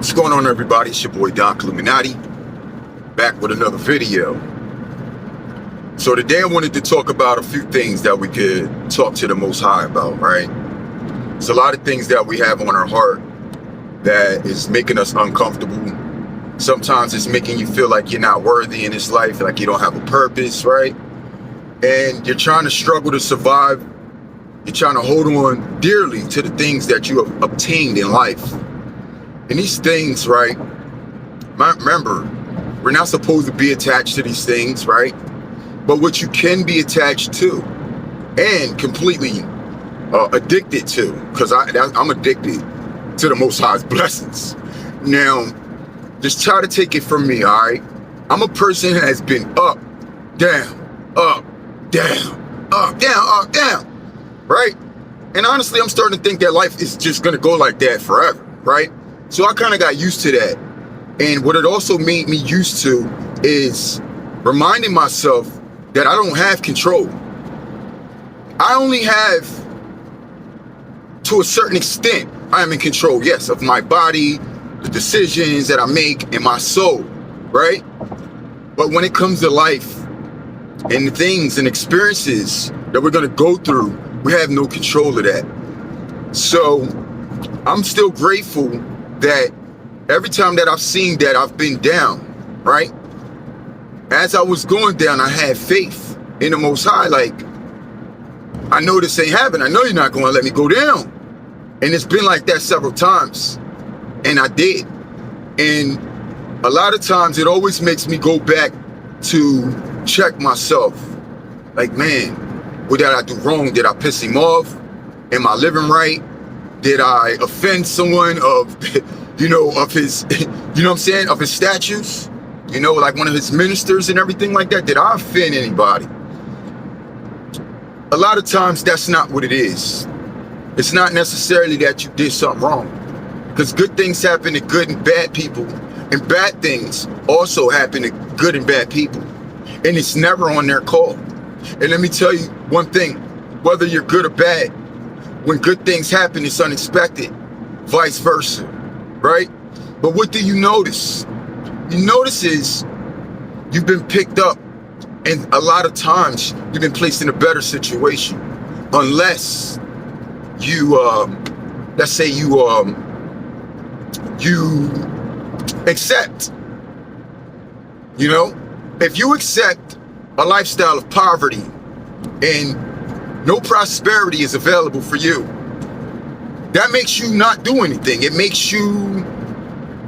What's going on, everybody? It's your boy Don Illuminati, back with another video. So today I wanted to talk about a few things that we could talk to the Most High about, right? There's a lot of things that we have on our heart that is making us uncomfortable. Sometimes it's making you feel like you're not worthy in this life, like you don't have a purpose, right? And you're trying to struggle to survive. You're trying to hold on dearly to the things that you have obtained in life. And these things, right, remember, we're not supposed to be attached to these things, right? But what you can be attached to and completely addicted to, because I'm addicted to the Most High's blessings. Now, just try to take it from me, all right? I'm a person that has been up, down, up, down, up, down, up, down, right? And honestly, I'm starting to think that life is just going to go like that forever, right? So I kind of got used to that. And what it also made me used to is reminding myself that I don't have control. I only have, to a certain extent, I am in control, yes, of my body, the decisions that I make, and my soul, right? But when it comes to life and the things and experiences that we're going to go through, we have no control of that. So I'm still grateful that every time that I've seen that I've been down, right? As I was going down, I had faith in the Most High. Like, I know this ain't happening. I know you're not going to let me go down. And it's been like that several times. And I did. And a lot of times it always makes me go back to check myself. Like, man, what did I do wrong? Did I piss him off? Am I living right? Did I offend someone of, of his, what I'm saying, of his statues? Like one of his ministers and everything like that? Did I offend anybody? A lot of times that's not what it is. It's not necessarily that you did something wrong. Because good things happen to good and bad people. And bad things also happen to good and bad people. And it's never on their call. And let me tell you one thing, whether you're good or bad, when good things happen, it's unexpected, vice versa, right? But what do you notice? You notice is you've been picked up, and a lot of times you've been placed in a better situation, unless you, let's say you accept, if you accept a lifestyle of poverty and no prosperity is available for you, that makes you not do anything. It makes you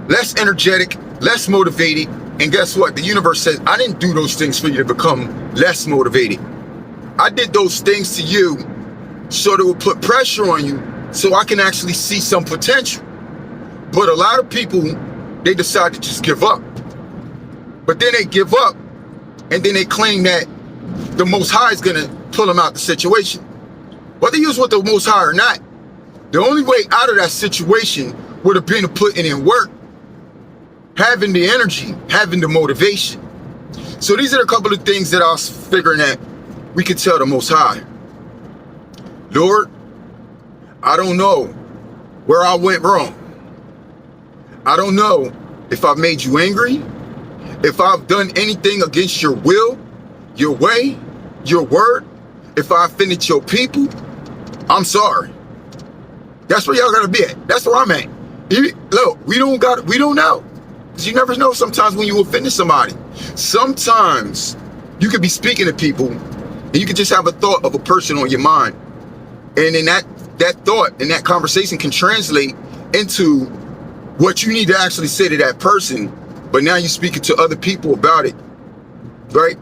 less energetic, less motivated. And guess what? The universe says, I didn't do those things for you to become less motivated. I did those things to you so that it would put pressure on you so I can actually see some potential. But a lot of people, they decide to just give up. But then they give up and then they claim that the Most High is going to pull them out the situation. Whether you was with the Most High or not, the only way out of that situation would have been to put in work, having the energy, having the motivation. So these are a couple of things that I was figuring that we could tell the Most High. Lord, I don't know where I went wrong. I don't know if I've made you angry, if I've done anything against your will, your way, your word, if I offended your people. I'm sorry. That's where y'all gotta be at. That's where I'm at. Look, we don't know. Because you never know sometimes when you offended somebody. Sometimes you could be speaking to people and you could just have a thought of a person on your mind. And then that thought and that conversation can translate into what you need to actually say to that person. But now you're speaking to other people about it, right?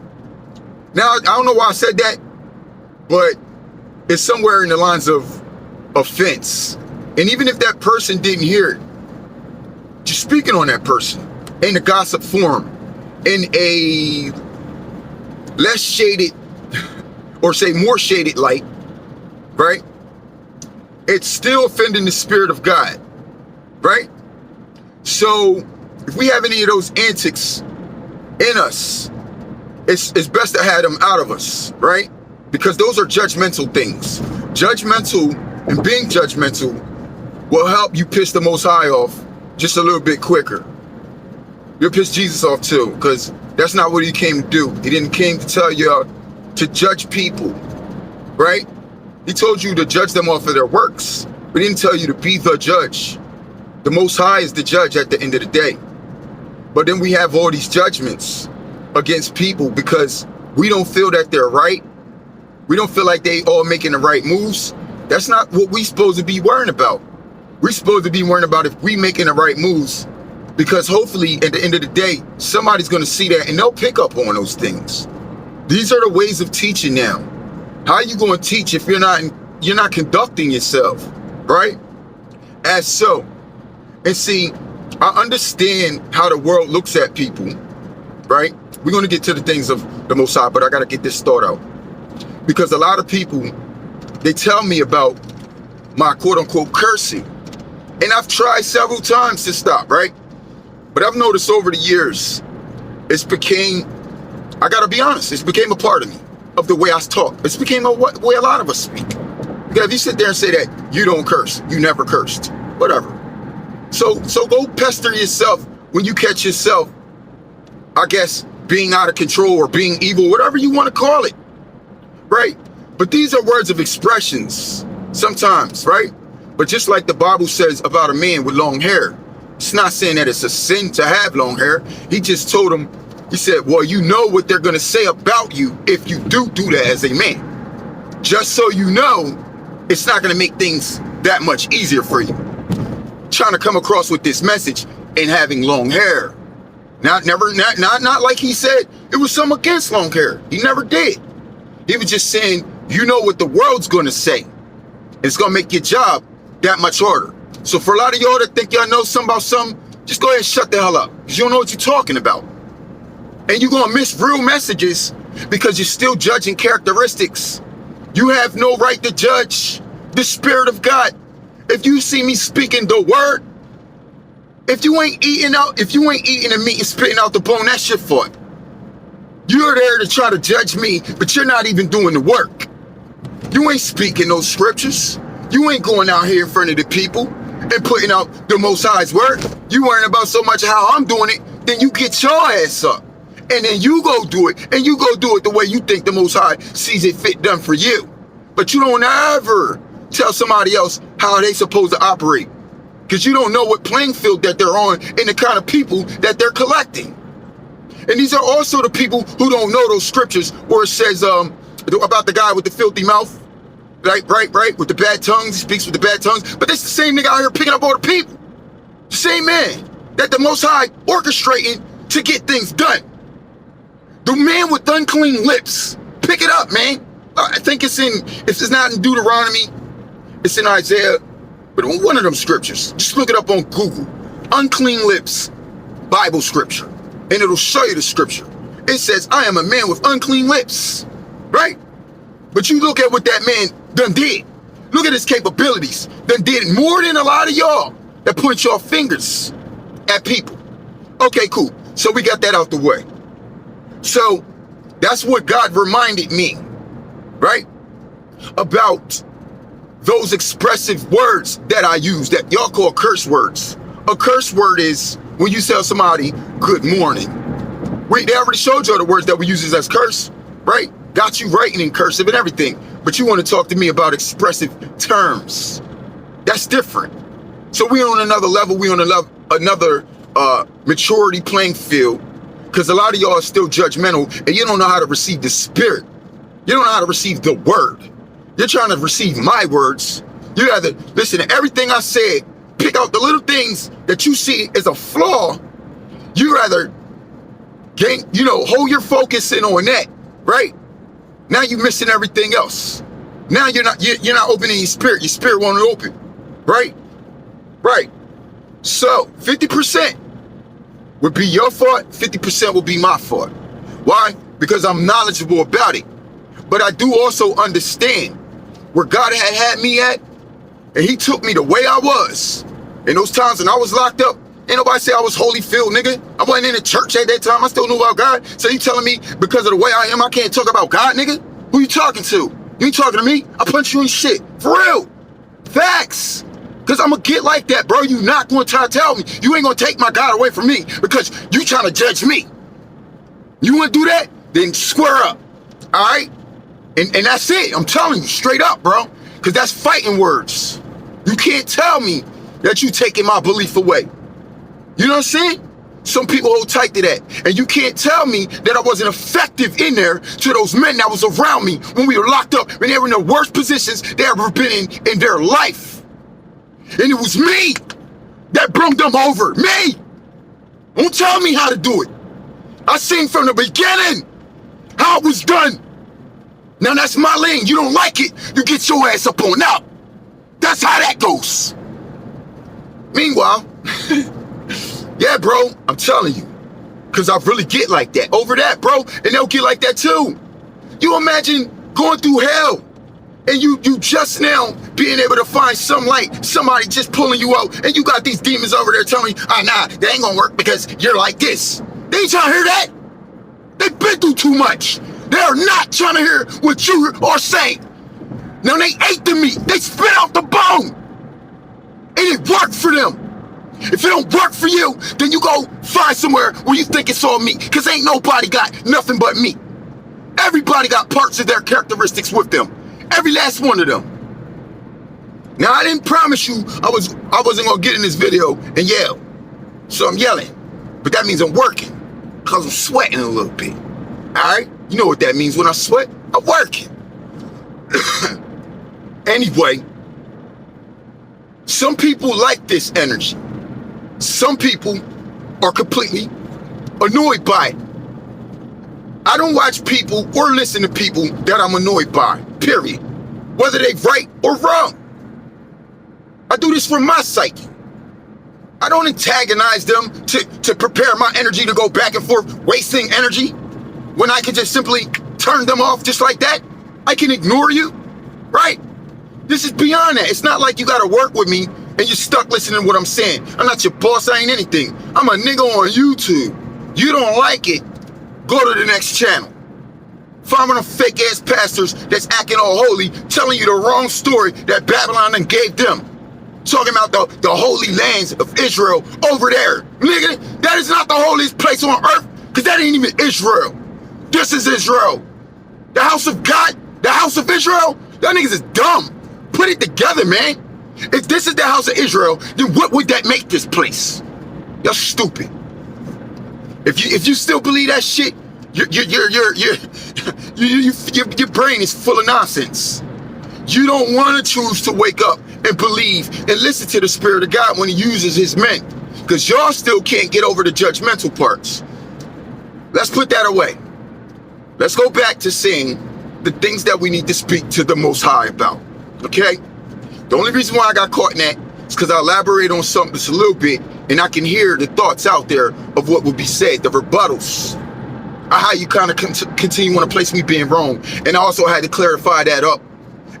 Now, I don't know why I said that, but it's somewhere in the lines of offense. And even if that person didn't hear it, just speaking on that person in a gossip form, in a less shaded, or say more shaded light, right? It's still offending the Spirit of God, right? So if we have any of those antics in us, it's best to have them out of us, right? Because those are judgmental things. Judgmental and being judgmental will help you piss the Most High off just a little bit quicker. You'll piss Jesus off too, because that's not what he came to do. He didn't came to tell you to judge people, right? He told you to judge them off of their works. But he didn't tell you to be the judge. The Most High is the judge at the end of the day. But then we have all these judgments against people because we don't feel that they're right. We don't feel like they all making the right moves. That's not what we supposed to be worrying about. We're supposed to be worrying about if we making the right moves, because hopefully at the end of the day, somebody's going to see that and they'll pick up on those things. These are the ways of teaching now. How are you going to teach if you're not conducting yourself, right? As so. And see, I understand how the world looks at people, right? We're going to get to the things of the Most High, but I got to get this thought out. Because a lot of people, they tell me about my quote-unquote cursing. And I've tried several times to stop, right? But I've noticed over the years, I got to be honest, it's became a part of me, of the way I talk. It's became a way a lot of us speak. Because if you sit there and say that you don't curse, you never cursed, whatever. So go pester yourself when you catch yourself, I guess, being out of control or being evil, whatever you want to call it, right? But these are words of expressions sometimes, right? But just like the Bible says about a man with long hair, it's not saying that it's a sin to have long hair. He just told him, he said, well, you know what they're going to say about you if you do that as a man. Just so you know, it's not going to make things that much easier for you. Trying to come across with this message and having long hair. Not like he said it was some against long hair. He never did. He was just saying, you know what the world's going to say. It's going to make your job that much harder. So for a lot of y'all that think y'all know something about something, just go ahead and shut the hell up, because you don't know what you're talking about. And you're going to miss real messages because you're still judging characteristics. You have no right to judge the Spirit of God. If you see me speaking the word, if you ain't eating the meat and spitting out the bone, that's your fault. You're there to try to judge me, but you're not even doing the work. You ain't speaking those scriptures. You ain't going out here in front of the people and putting out the Most High's word. You worrying about so much how I'm doing it, then you get your ass up. And then you go do it, and you go do it the way you think the Most High sees it fit done for you. But you don't ever tell somebody else how they supposed to operate, because you don't know what playing field that they're on and the kind of people that they're collecting. And these are also the people who don't know those scriptures where it says about the guy with the filthy mouth, right, with the bad tongues. He speaks with the bad tongues. But this is the same nigga out here picking up all the people. The same man that the Most High orchestrating to get things done. The man with unclean lips. Pick it up, man. I think if it's not in Deuteronomy, it's in Isaiah, but one of them scriptures. Just look it up on Google. Unclean lips, Bible scripture. And it'll show you the scripture. It says, I am a man with unclean lips, right? But you look at what that man done did. Look at his capabilities. Done did more than a lot of y'all that point your fingers at people. Okay, cool. So we got that out the way. So that's what God reminded me, right? About those expressive words that I use that y'all call curse words. A curse word is when you tell somebody, good morning. They already showed you the words that we use as curse, right? Got you writing in cursive and everything. But you want to talk to me about expressive terms. That's different. So we on another level. We on another maturity playing field. Because a lot of y'all are still judgmental and you don't know how to receive the Spirit. You don't know how to receive the word. You're trying to receive my words. You rather listen to everything I said, pick out the little things that you see as a flaw. You rather hold your focus in on that, right? Now you're missing everything else. Now you're not opening your spirit. Your spirit won't open, right? Right. So 50% would be your fault. 50% will be my fault. Why? Because I'm knowledgeable about it. But I do also understand where God had me at, and he took me the way I was. In those times when I was locked up, ain't nobody say I was holy filled, nigga. I wasn't in the church at that time. I still knew about God. So you telling me because of the way I am, I can't talk about God, nigga? Who you talking to? You ain't talking to me. I punch you in shit. For real. Facts. Because I'm going to get like that, bro. You not going to try to tell me. You ain't going to take my God away from me because you trying to judge me. You want to do that? Then square up. All right? And that's it. I'm telling you straight up, bro. Because that's fighting words. You can't tell me that you taking my belief away. You know what I'm saying? Some people hold tight to that. And you can't tell me that I wasn't effective in there to those men that was around me when we were locked up and they were in the worst positions they ever been in their life. And it was me that brought them over. Me! Don't tell me how to do it. I seen from the beginning how it was done. Now that's my lane. You don't like it, you get your ass up on out. That's how that goes. Meanwhile, yeah, bro, I'm telling you. Because I really get like that. Over that, bro, and they'll get like that too. You imagine going through hell and you just now being able to find some light, somebody just pulling you out, and you got these demons over there telling you, nah, they ain't gonna work because you're like this. They ain't trying to hear that. They've been through too much. They are not trying to hear what you are saying. Now they ate the meat. They spit out the bone. And it worked for them. If it don't work for you, then you go find somewhere where you think it's all me. Because ain't nobody got nothing but me. Everybody got parts of their characteristics with them. Every last one of them. Now I didn't promise you I wasn't gonna get in this video and yell. So I'm yelling. But that means I'm working. Because I'm sweating a little bit. Alright? You know what that means when I sweat? I'm working. Anyway, some people like this energy. Some people are completely annoyed by it. I don't watch people or listen to people that I'm annoyed by, period. Whether they right or wrong. I do this for my psyche. I don't antagonize them to prepare my energy to go back and forth, wasting energy, when I can just simply turn them off just like that. I can ignore you, right? This is beyond that. It's not like you gotta work with me and you're stuck listening to what I'm saying. I'm not your boss, I ain't anything. I'm a nigga on YouTube. You don't like it, go to the next channel. Find one of them fake ass pastors that's acting all holy, telling you the wrong story that Babylon done gave them. Talking about the holy lands of Israel over there. Nigga, that is not the holiest place on earth, because that ain't even Israel. This is Israel. The house of God, the house of Israel, that niggas is dumb. Put it together, man. If this is the house of Israel, then what would that make this place? You're stupid. If you still believe that shit, your brain is full of nonsense. You don't want to choose to wake up and believe and listen to the Spirit of God when He uses His men, because y'all still can't get over the judgmental parts. Let's put that away. Let's go back to saying the things that we need to speak to the Most High about, okay? The only reason why I got caught in that is because I elaborate on something just a little bit, and I can hear the thoughts out there of what will be said, the rebuttals, how you kind of continue on to place me being wrong. And I also had to clarify that up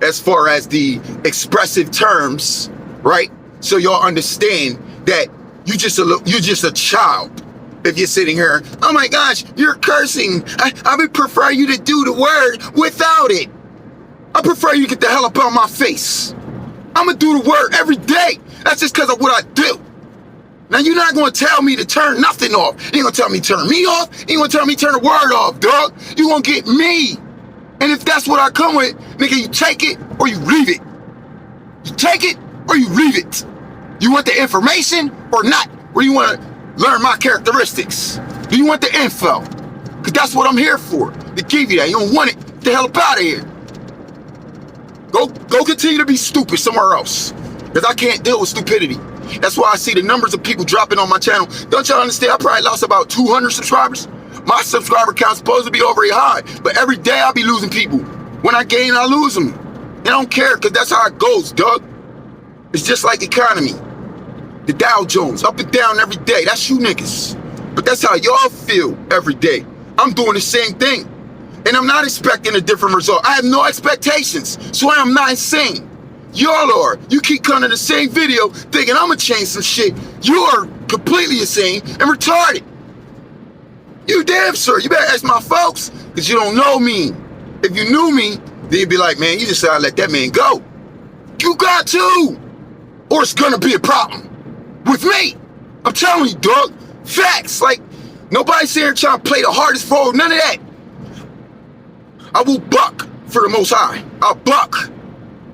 as far as the expressive terms, right? So y'all understand that you're just a child. If you're sitting here, oh my gosh, you're cursing. I would prefer you to do the word without it. I prefer you to get the hell up out my face. I'm gonna do the word every day. That's just because of what I do. Now you're not gonna tell me to turn nothing off. You ain't gonna tell me to turn me off. You ain't gonna tell me to turn the word off, dog. You gonna get me. And if that's what I come with, nigga, you take it or you leave it. You take it or you leave it. You want the information or not? Or you want to learn my characteristics? Do you want the info? Because that's what I'm here for, to give you that. You don't want it, get the hell up out of here. Go continue to be stupid somewhere else. Because I can't deal with stupidity. That's why I see the numbers of people dropping on my channel. Don't y'all understand? I probably lost about 200 subscribers. My subscriber count's supposed to be already high, but every day I be losing people. When I gain, I lose them. They don't care, because that's how it goes, dog. It's just like economy. The Dow Jones, up and down every day. That's you niggas. But that's how y'all feel every day. I'm doing the same thing. And I'm not expecting a different result. I have no expectations, so I am not insane. Y'all are. You keep coming to the same video thinking I'm gonna change some shit. You are completely insane and retarded. You damn sir, you better ask my folks, because you don't know me. If you knew me, then you'd be like, man, you just gotta let that man go. You got to. or it's gonna be a problem with me. I'm telling you, dog. Facts. Like, nobody's here trying to play the hardest role, none of that. I will buck for the Most High. I'll buck.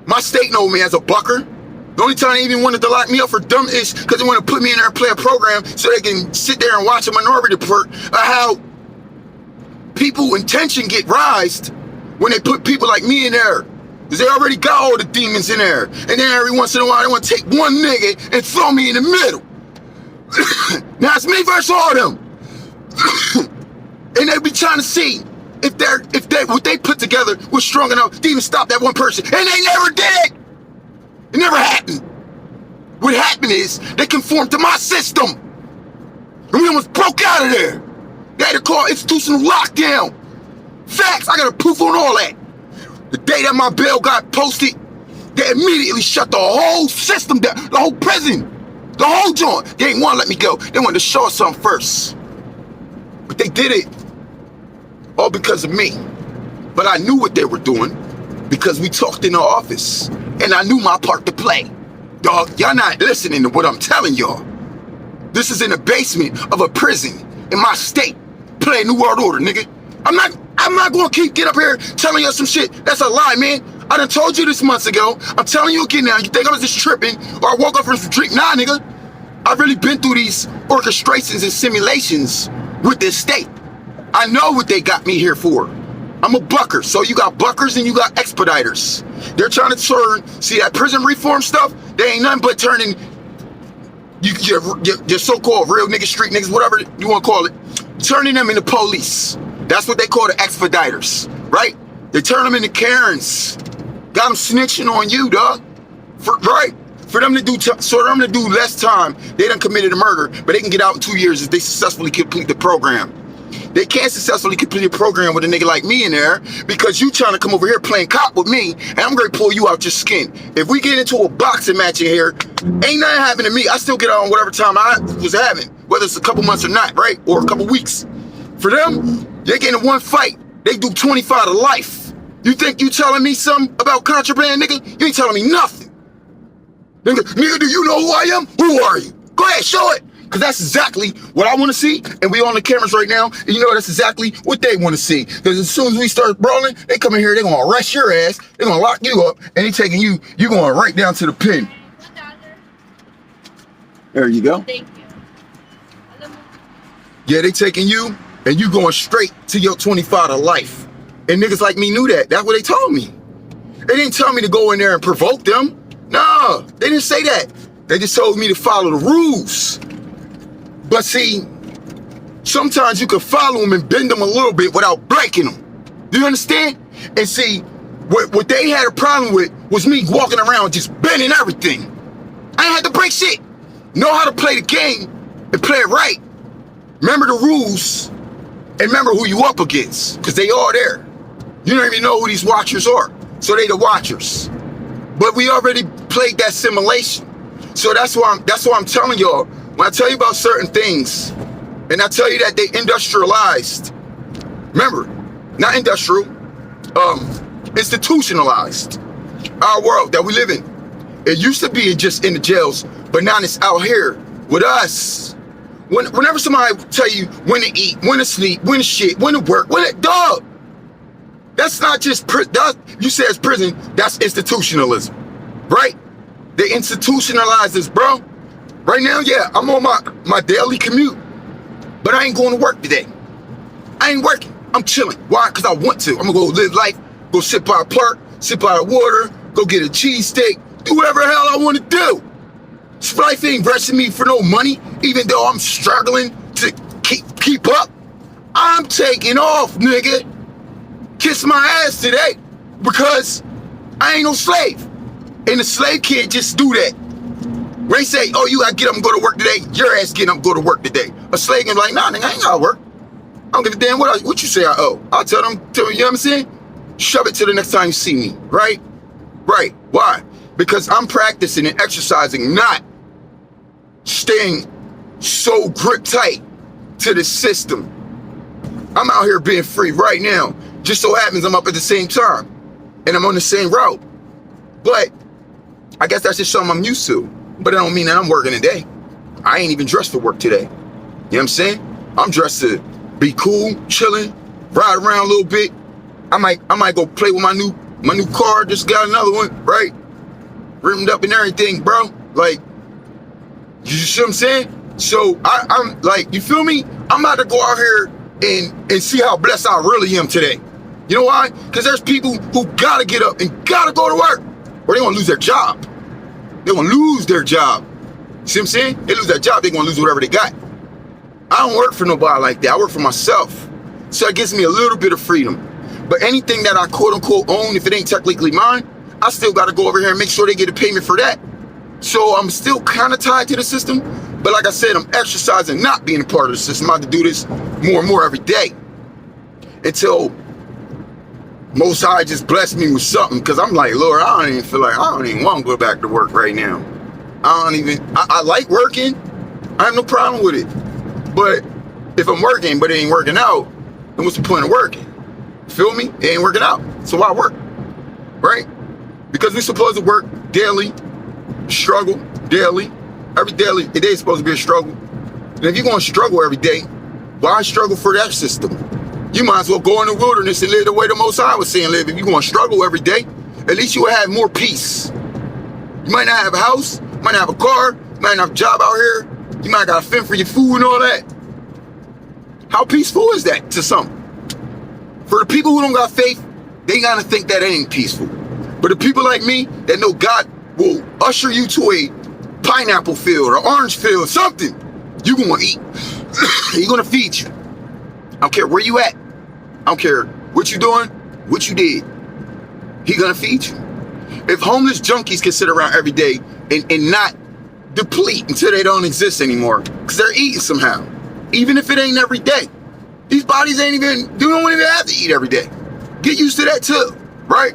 My state know me as a bucker. The only time they even wanted to lock me up for dumb is because they want to put me in there and play a program so they can sit there and watch a Minority Report of how people intention get rised when they put people like me in there. Because they already got all the demons in there. And then every once in a while they want to take one nigga and throw me in the middle. Now it's me versus all of them. And they be trying to see if what they put together was strong enough to even stop that one person. And they never did. It never happened. What happened is they conformed to my system. And we almost broke out of there. They had to call institutional lockdown. Facts, I got a proof on all that. The day that my bail got posted, they immediately shut the whole system down, the whole prison, the whole joint. They didn't want to let me go. They wanted to show us something first. But they did it all because of me. But I knew what they were doing because we talked in the office. And I knew my part to play. Dog, y'all not listening to what I'm telling y'all. This is in the basement of a prison in my state, playing New World Order, nigga. I'm not gonna get up here telling you some shit. That's a lie, man. I done told you this months ago. I'm telling you again now. You think I was just tripping or I woke up from some drink? Nah, nigga. I've really been through these orchestrations and simulations with this state. I know what they got me here for. I'm a bucker. So you got buckers and you got expediters. They're trying to turn, see that prison reform stuff? They ain't nothing but turning your so-called real niggas, street niggas, whatever you want to call it, turning them into police. That's what they call the expediters, right? They turn them into Karens. Got them snitching on you, dog. Right? For them to do less time, they done committed a murder, but they can get out in 2 years if they successfully complete the program. They can't successfully complete a program with a nigga like me in there because you trying to come over here playing cop with me and I'm going to pull you out your skin. If we get into a boxing match in here, ain't nothing happening to me. I still get out on whatever time I was having, whether it's a couple months or not, right? Or a couple weeks. For them, they get in one fight. They do 25 to life. You think you telling me something about contraband, nigga? You ain't telling me nothing. Nigga, do you know who I am? Who are you? Go ahead, show it. Because that's exactly what I want to see. And we on the cameras right now. And you know that's exactly what they want to see. Because as soon as we start brawling, they come in here, they're going to arrest your ass. They're going to lock you up. And they taking you going right down to the pen. There you go. Thank you. Yeah, they taking you and you going straight to your 25 to life. And niggas like me knew that. That's what they told me. They didn't tell me to go in there and provoke them. No, they didn't say that. They just told me to follow the rules. But see, sometimes you can follow them and bend them a little bit without breaking them. Do you understand? And see, what they had a problem with was me walking around just bending everything. I ain't had to break shit. Know how to play the game and play it right. Remember the rules and remember who you up against, because they are there. You don't even know who these watchers are. So they the watchers. But we already played that simulation. So that's why I'm telling y'all, when I tell you about certain things, and I tell you that they industrialized, remember, not industrial, institutionalized our world that we live in. It used to be just in the jails, but now it's out here with us. Whenever somebody tell you when to eat, when to sleep, when to shit, when to work, when to, dog, that's not just, you say it's prison, that's institutionalism, right? They institutionalize this, bro. Right now, yeah, I'm on my daily commute, but I ain't going to work today. I ain't working. I'm chilling. Why? Because I want to. I'm going to go live life, go sit by a park, sit by the water, go get a cheesesteak, do whatever the hell I want to do. This life ain't rushing me for no money, even though I'm struggling to keep up. I'm taking off, nigga. Kiss my ass today because I ain't no slave. And the slave can't just do that. When they say, oh, you gotta get up and go to work today, your ass get up and go to work today. A slave can be like, nah, nigga, I ain't gotta work. I don't give a damn what you say I owe. I'll tell them, you know what I'm saying? Shove it to the next time you see me, right? Right. Why? Because I'm practicing and exercising, not staying so grip tight to the system. I'm out here being free right now. Just so happens I'm up at the same time. And I'm on the same route. But I guess that's just something I'm used to. But it don't mean that I'm working today. I ain't even dressed for work today. You know what I'm saying? I'm dressed to be cool, chilling, ride around a little bit. I might go play with my new car. Just got another one, right? Rimmed up and everything, bro. Like, you see what I'm saying? So I'm like, you feel me? I'm about to go out here and see how blessed I really am today. You know why? Because there's people who gotta get up and gotta go to work, or they're gonna lose their job. They're gonna lose their job. See what I'm saying? They lose their job, they're gonna lose whatever they got. I don't work for nobody like that. I work for myself. So it gives me a little bit of freedom. But anything that I quote unquote own, if it ain't technically mine, I still gotta go over here and make sure they get a payment for that. So I'm still kind of tied to the system. But like I said, I'm exercising not being a part of the system. I'm about to do this more and more every day until Most High just blessed me with something, because I'm like, Lord, I don't even want to go back to work right now. I like working. I have no problem with it. But if I'm working, but it ain't working out, then what's the point of working? Feel me? It ain't working out. So why work? Right? Because we're supposed to work daily, struggle daily. Every day is supposed to be a struggle. And if you're going to struggle every day, why struggle for that system? You might as well go in the wilderness and live the way the Most High was saying live. If you're going to struggle every day, at least you will have more peace. You might not have a house, you might not have a car, you might not have a job out here, you might got to fend for your food and all that. How peaceful is that to some? For the people who don't got faith, they got to think that ain't peaceful. But the people like me that know God will usher you to a pineapple field or orange field, something, you're going to eat. He's going to feed you. I don't care where you at. I don't care what you doing, what you did. He gonna feed you. If homeless junkies can sit around every day and not deplete until they don't exist anymore, because they're eating somehow, even if it ain't every day. These bodies don't even have to eat every day. Get used to that too, right?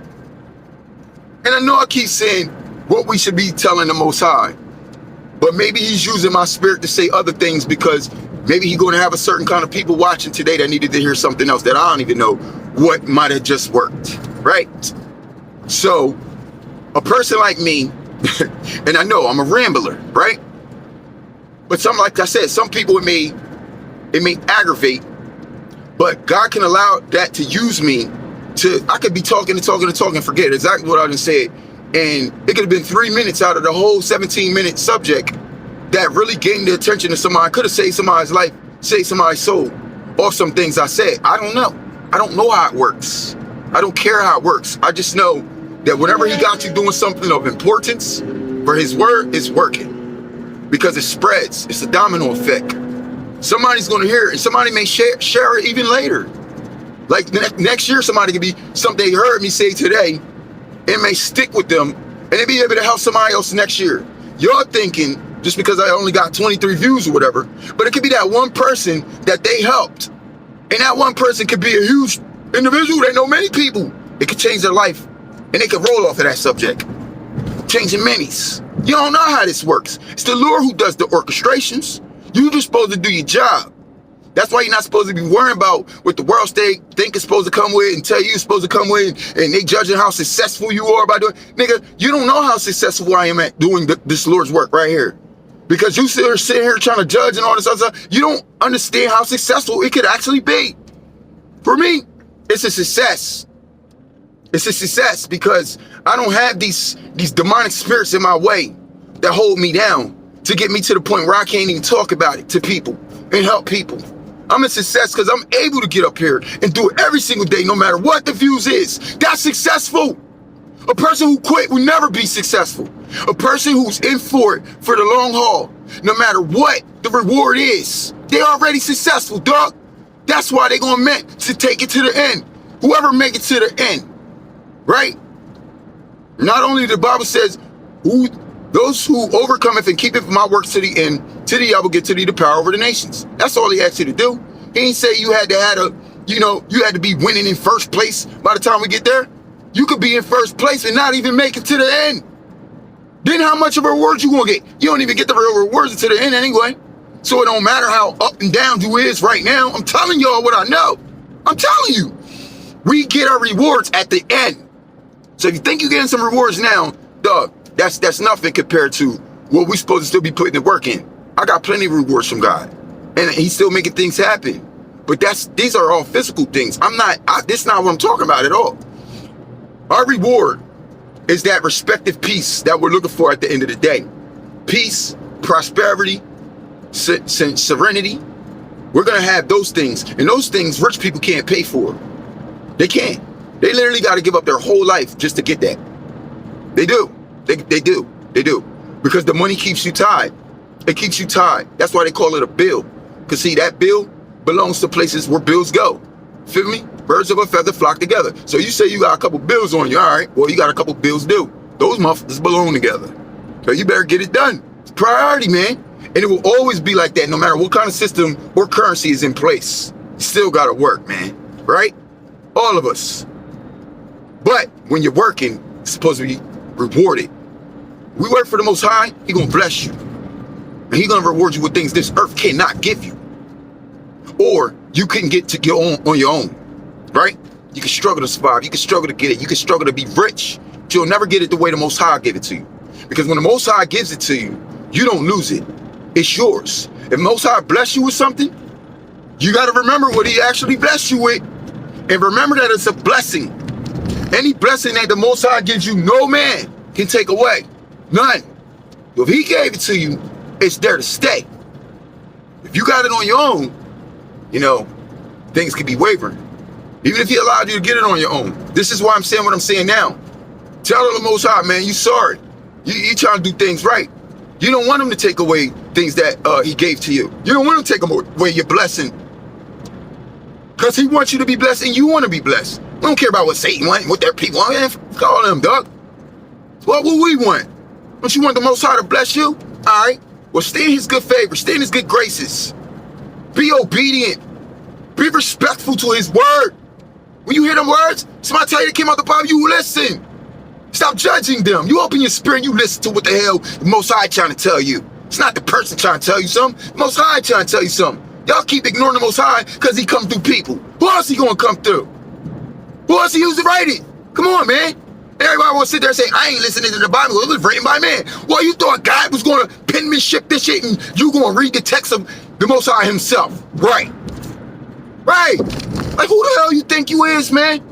And I know I keep saying what we should be telling the Most High, but maybe he's using my spirit to say other things, because maybe he's going to have a certain kind of people watching today that needed to hear something else that I don't even know what might have just worked, right? So, a person like me, and I know I'm a rambler, right? But like I said, some people it may aggravate, but God can allow that to use me I could be talking and forget exactly what I done said. And it could have been 3 minutes out of the whole 17-minute subject that really gained the attention of somebody. I could have saved somebody's life, saved somebody's soul, or some things I said. I don't know. I don't know how it works. I don't care how it works. I just know that whenever he got you doing something of importance for his word, it's working. Because it spreads. It's a domino effect. Somebody's going to hear it, and somebody may share it even later. Like next year, somebody could be something they heard me say today. It may stick with them, and they be able to help somebody else next year. You're thinking, just because I only got 23 views or whatever, but it could be that one person that they helped. And that one person could be a huge individual. They know many people. It could change their life, and they could roll off of that subject. Changing many's. You don't know how this works. It's the Lord who does the orchestrations. You're just supposed to do your job. That's why you're not supposed to be worrying about what the world think is supposed to come with and tell you you're supposed to come with, and they judging how successful you are by doing. Nigga, you don't know how successful I am at doing this Lord's work right here. Because you sitting here trying to judge and all this other stuff. You don't understand how successful it could actually be. For me, it's a success. It's a success because I don't have these demonic spirits in my way that hold me down to get me to the point where I can't even talk about it to people and help people. I'm a success because I'm able to get up here and do it every single day, no matter what the views is. That's successful. A person who quit will never be successful. A person who's in for it for the long haul, no matter what the reward is, they're already successful, dog. That's why they're going meant to take it to the end. Whoever make it to the end, right? Not only the Bible says, those who overcometh and keepeth my works to the end, to thee I will give to thee the power over the nations. That's all he asked you to do. He ain't say you had to you had to be winning in first place by the time we get there. You could be in first place and not even make it to the end. Then how much of a reward you gonna get? You don't even get the real rewards until the end anyway. So it don't matter how up and down you is right now. I'm telling y'all what I know. I'm telling you. We get our rewards at the end. So if you think you're getting some rewards now, dog, that's nothing compared to well, we supposed to still be putting the work in. I got plenty of rewards from God, and He's still making things happen. But these are all physical things. This is not what I'm talking about at all. Our reward is that respective peace that we're looking for at the end of the day. Peace, prosperity, serenity. We're going to have those things. And those things rich people can't pay for. They can't. They literally got to give up their whole life just to get that. They do. They do. They do. Because the money keeps you tied. It keeps you tied. That's why they call it a bill. Because see, that bill belongs to places where bills go. Feel me? Birds of a feather flock together. So you say you got a couple bills on you. All right. Well, you got a couple bills due. Those motherfuckers belong together. So you better get it done. It's priority, man. And it will always be like that no matter what kind of system or currency is in place. You still got to work, man. Right? All of us. But when you're working, it's supposed to be rewarded. We work for the Most High, He gonna bless you. And He gonna reward you with things this earth cannot give you. Or you couldn't get to on your own. Right? You can struggle to survive. You can struggle to get it. You can struggle to be rich. But you'll never get it the way the Most High give it to you. Because when the Most High gives it to you, you don't lose it. It's yours. If Most High bless you with something, you got to remember what He actually blessed you with. And remember that it's a blessing. Any blessing that the Most High gives you, no man can take away. None. If He gave it to you, it's there to stay. If you got it on your own, you know, things could be wavering. Even if He allowed you to get it on your own. This is why I'm saying what I'm saying now. Tell the Most High, man, you sorry. You trying to do things right. You don't want Him to take away things that He gave to you. You don't want Him to take away your blessing. Because He wants you to be blessed and you want to be blessed. We don't care about what Satan wants, what their people want. Man, call them, dog. What would we want? Don't you want the Most High to bless you? All right. Well, stay in His good favor. Stay in His good graces. Be obedient. Be respectful to His word. When you hear them words, somebody tell you they came out the Bible, you listen. Stop judging them. You open your spirit and you listen to what the hell the Most High trying to tell you. It's not the person trying to tell you something. The Most High trying to tell you something. Y'all keep ignoring the Most High because He come through people. Who else He gonna come through? Who else He used to write it? Come on, man. Everybody want to sit there and say, I ain't listening to the Bible. It was written by man. Well, you thought God was going to penmanship this shit and you going to read the text of the Most High Himself. Right. Right. Like, who the hell you think you is, man?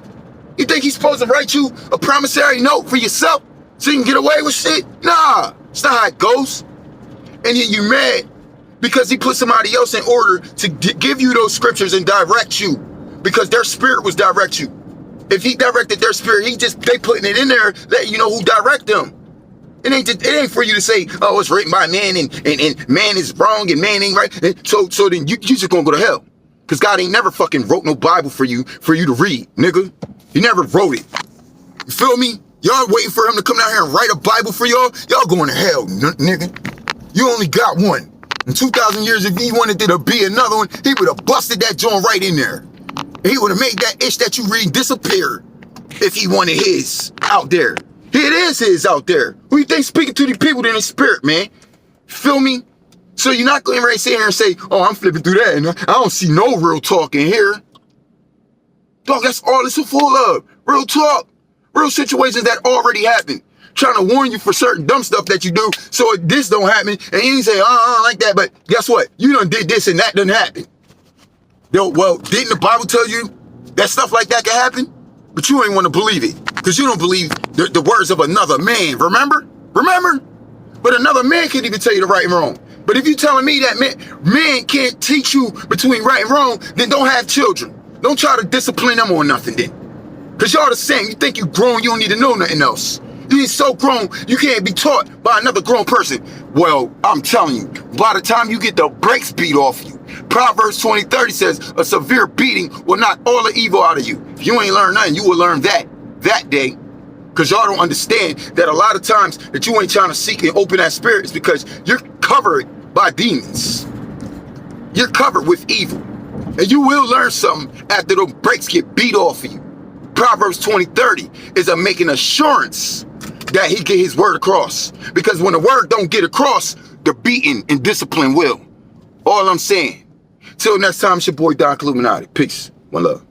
You think He's supposed to write you a promissory note for yourself so you can get away with shit? Nah. It's not how it goes. And then you mad because He put somebody else in order to give you those scriptures and direct you because their spirit was direct you. If He directed their spirit, they putting it in there, letting you know who direct them. It ain't for you to say, oh, it's written by man and man is wrong and man ain't right. And so then you just gonna go to hell. Because God ain't never fucking wrote no Bible for you to read, nigga. He never wrote it. You feel me? Y'all waiting for Him to come down here and write a Bible for y'all? Y'all going to hell, nigga. You only got one. In 2,000 years, if He wanted there to be another one, He would have busted that joint right in there. He would have made that itch that you read disappear if He wanted His out there. It is His out there. Who you think speaking to the people in His spirit, man? Feel me? So you're not going to sit here and say, oh, I'm flipping through that and I don't see no real talk in here. Dog, that's all it's full of. Real talk. Real situations that already happened. Trying to warn you for certain dumb stuff that you do so this don't happen. And you say, I don't like that. But guess what? You done did this and that done happen. Yo, well, didn't the Bible tell you that stuff like that can happen? But you ain't want to believe it because you don't believe the words of another man. Remember? But another man can't even tell you the right and wrong. But if you're telling me that man can't teach you between right and wrong, then don't have children. Don't try to discipline them on nothing then. Because y'all the same. You think you grown, you don't need to know nothing else. You ain't so grown, you can't be taught by another grown person. Well, I'm telling you, by the time you get the brakes beat off you, Proverbs 20:30 says, a severe beating will knock all the evil out of you. If you ain't learned nothing, you will learn that day. Because y'all don't understand that a lot of times that you ain't trying to seek and open that spirit is because you're covered by demons. You're covered with evil. And you will learn something after the brakes get beat off of you. Proverbs 20:30 is a making assurance that He get His word across. Because when the word don't get across, the beating and discipline will. All I'm saying. Till next time, it's your boy Doc Illuminati. Peace. One love.